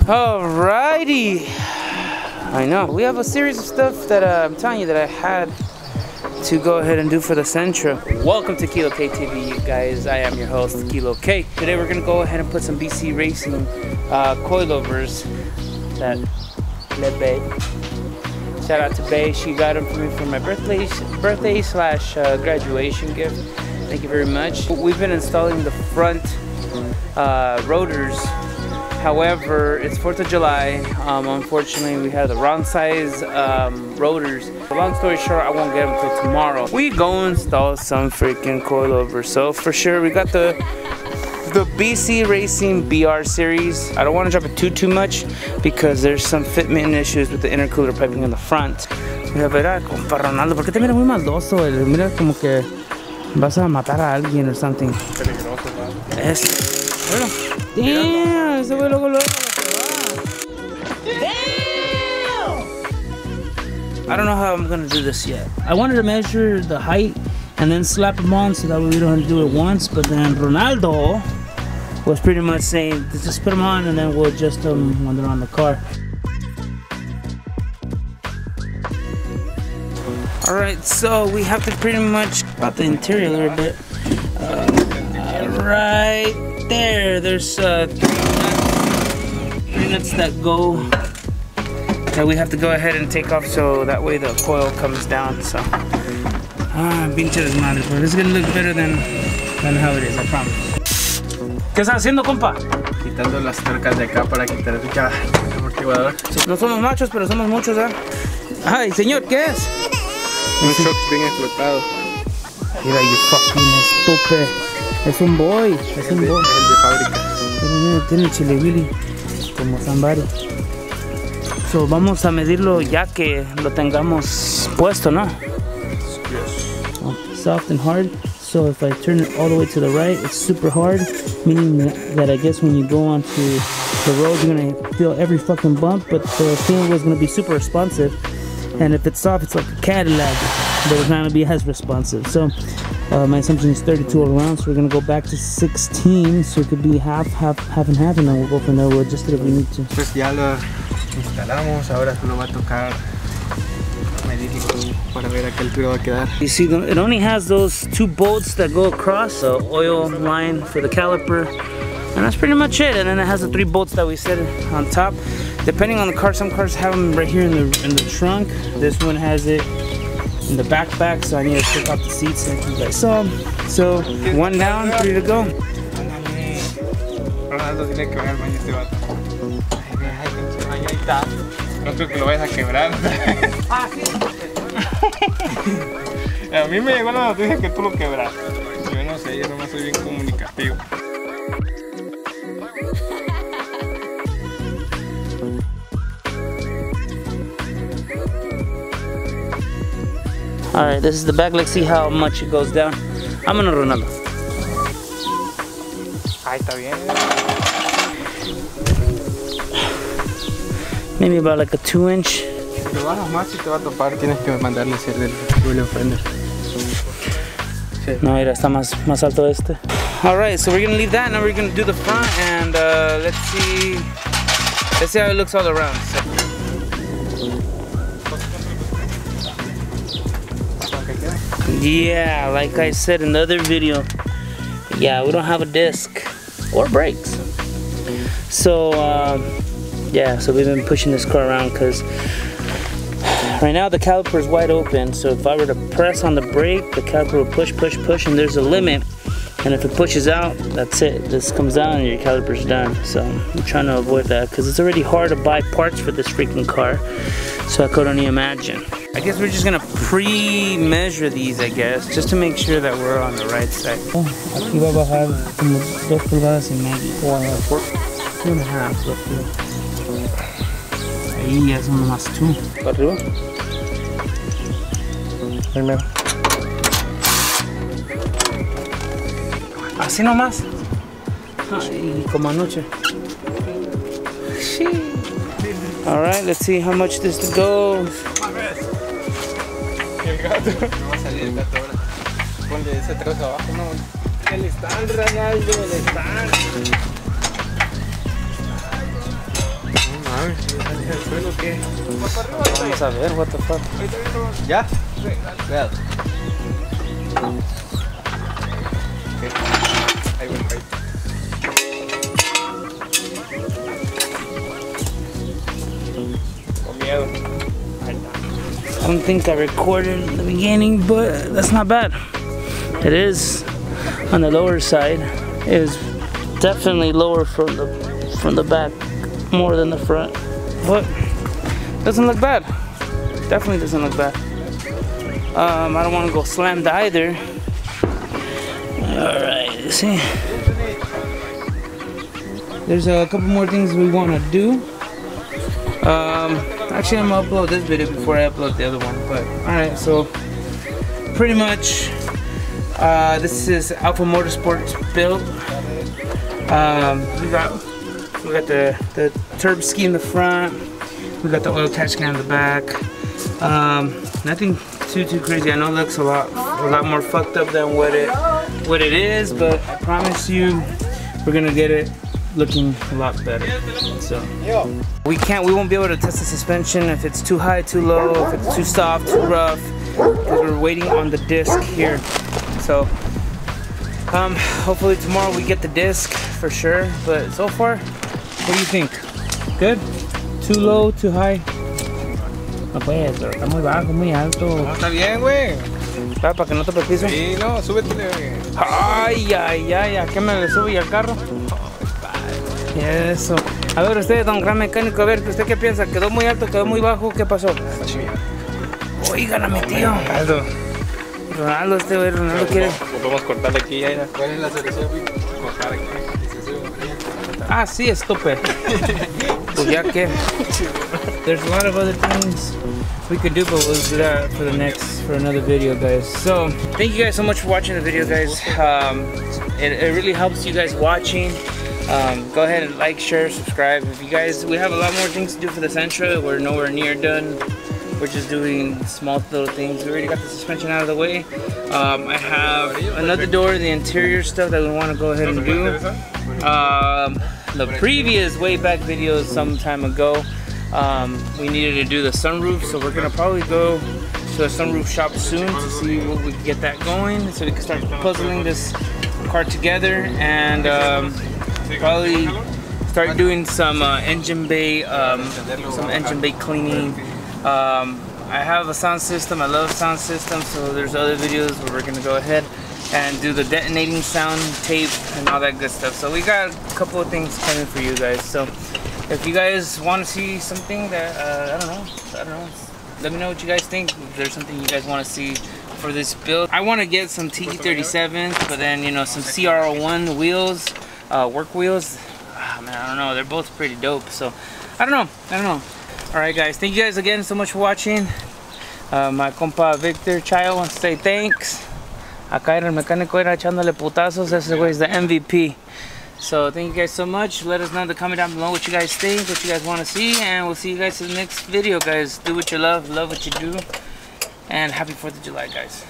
Alrighty. I know. We have a series of stuff that I'm telling you that I had to go ahead and do for the Sentra. Welcome to Kilo K TV, you guys. I am your host, Kilo K. Today we're gonna go ahead and put some BC Racing coilovers that let Bay. Shout out to Bay. She got them for me for my birthday slash graduation gift. Thank you very much. We've been installing the front rotors. However, it's 4th of July. Unfortunately, we have the wrong size rotors. Long story short, I won't get them until tomorrow. We go install some freaking coilovers. So for sure, we got the BC Racing BR series. I don't want to drop it too much because there's some fitment issues with the intercooler piping in the front. Mira, verá, compa Ronaldo, ¿por qué te mira muy maldoso? Mira como que vas a matar a alguien or something. Peligroso, ¿no? Bueno. Damn, ese güey luego se va. Damn! I don't know how I'm gonna do this yet. I wanted to measure the height and then slap them on so that way we don't have to do it once, but then Ronaldo was pretty much saying, just put them on and then we'll adjust them when they're on the car. Alright, so we have to pretty much about the interior a little bit. Right there, there's three nuts that go that we have to go ahead and take off so that way the coil comes down. So, pinche desmadre, but it's gonna look better than how it is, I promise. ¿Qué estás haciendo, compa? Quitando las tuercas de acá para quitar el amortiguador. No somos machos, pero somos muchos, ¿eh? Ay, señor, ¿qué es? Un shock bien explotado. Mira, you fucking estúpido. Es un boy, es un boy. El de fábrica. Tiene chile Willy como somebody. So vamos a medirlo ya que lo tengamos puesto, ¿no? Yes. Soft and hard. So if I turn it all the way to the right, it's super hard, meaning that I guess when you go onto the road, you're gonna feel every fucking bump, but the steering wheel is gonna be super responsive. And if it's soft, it's like a Cadillac, but it's not gonna be as responsive. So my assumption is 32 all around, so we're gonna go back to 16, so it could be half and half, and then we'll go from there. We'll adjust it if we need to. Pues ya lo instalamos, ahora solo va a tocar medirlo para ver a qué altura va a quedar. You see, it only has those two bolts that go across, the oil line for the caliper, and that's pretty much it. And then it has the 3 bolts that we set on top. Depending on the car, some cars have them right here in the trunk. This one has it in the back, so I need to take off the seats like you guys saw. So, one down, 3 to go. Ronaldo tiene que ver al baño este vato. Ahí está. No creo que lo vayas a quebrar. A mí me llegó la noticia que tú lo quebraste. Yo no sé, yo nomás soy bien comunicativo. Alright, this is the back. Let's see how much it goes down. I'm gonna run another. Ahí está bien. Maybe about like a 2-inch. Si te bajas más y te va a topar, tienes que mandarle a hacer el William Fender. Sí. No, mira, está más alto este. Alright, so we're gonna leave that. Now we're gonna do the front and let's see how it looks all around. So. Yeah, like I said in the other video, yeah, we don't have a disc or brakes. So, yeah, so we've been pushing this car around because right now the caliper is wide open. So if I were to press on the brake, the caliper will push, and there's a limit. And if it pushes out, that's it. This comes down and your caliper's done. So I'm trying to avoid that because it's already hard to buy parts for this freaking car. So I could only imagine. I guess we're just gonna pre-measure these, I guess, just to make sure that we're on the right side. Aquí va a bajar como 2 pulgadas y media. 2.5 roughly. Ahí ya son más 2. ¿Para arriba? Primero. Así nomás. Ay, como anoche. Alright, let's see how much this goes. El gato. No va a salir el gato ahora. Ponle ese trozo abajo, no. El stand, Ronaldo, el stand. mames, ¿me salí del suelo o qué? Vamos a ver, what the fuck. ¿Ya? Cuidado. Okay. Ahí voy, ahí. Con miedo. I don't think I recorded in the beginning, but that's not bad. It is on the lower side. It is definitely lower from the back more than the front, but doesn't look bad. Definitely doesn't look bad. I don't want to go slammed either. All right, let's see. There's a couple more things we want to do. Actually, I'm gonna upload this video before I upload the other one. But all right, so pretty much this is Alpha Motorsports build. We got the turb ski in the front. We got the oil catch can in the back. Nothing too crazy. I know it looks a lot more fucked up than what it is, but I promise you, we're gonna get it looking a lot better. So we won't be able to test the suspension if it's too high, too low, if it's too soft, too rough, because we're waiting on the disc here. So hopefully tomorrow we get the disc for sure. But so far, what do you think? Good? Too low, too high? No puedes, pero está muy bajo, muy alto. No, está bien, güey. Para que no te piso. Sí, no, súbetele, güey. Ay, ¿a qué me le sube al carro? Eso. A ver, usted, don gran mecánico, a ver, ¿usted qué piensa? ¿Quedó muy alto, quedó muy bajo? ¿Qué pasó? Oigan a mi tío. Ronaldo, este güey, Ronaldo quiere... Podemos cortarle aquí, ya. ¿Cuál es la solución? Cortar aquí. Ah, sí, estúpido. Pues ya que... There's a lot of other things we could do, but we'll do that for another video, guys. So, thank you guys so much for watching the video, guys. It really helps you guys watching. Go ahead and like, share, subscribe. If you guys, we have a lot more things to do for the Sentra. We're nowhere near done. We're just doing small little things. We already got the suspension out of the way. I have another door, the interior stuff that we want to go ahead and do. The previous way back videos some time ago, we needed to do the sunroof, so we're gonna probably go to a sunroof shop soon to see what we can get that going, so we can start puzzling this car together, and probably start doing some engine bay cleaning. I have a sound system. I love sound systems, so there's other videos where we're gonna go ahead and do the detonating sound tape and all that good stuff. So we got a couple of things coming for you guys. So if you guys want to see something that I don't know, let me know what you guys think. If there's something you guys want to see for this build, I want to get some TE37s, but then some CR01 wheels, work wheels. Man, I don't know. They're both pretty dope. So I don't know. All right, guys. Thank you guys again so much for watching. My compa Victor Chayo wants to say thanks. Acá era el mecánico era echándole putazos. Ese güey is the MVP. So thank you guys so much. Let us know in the comment down below what you guys think, what you guys want to see, and we'll see you guys in the next video, guys. Do what you love what you do, and happy 4th of July, guys.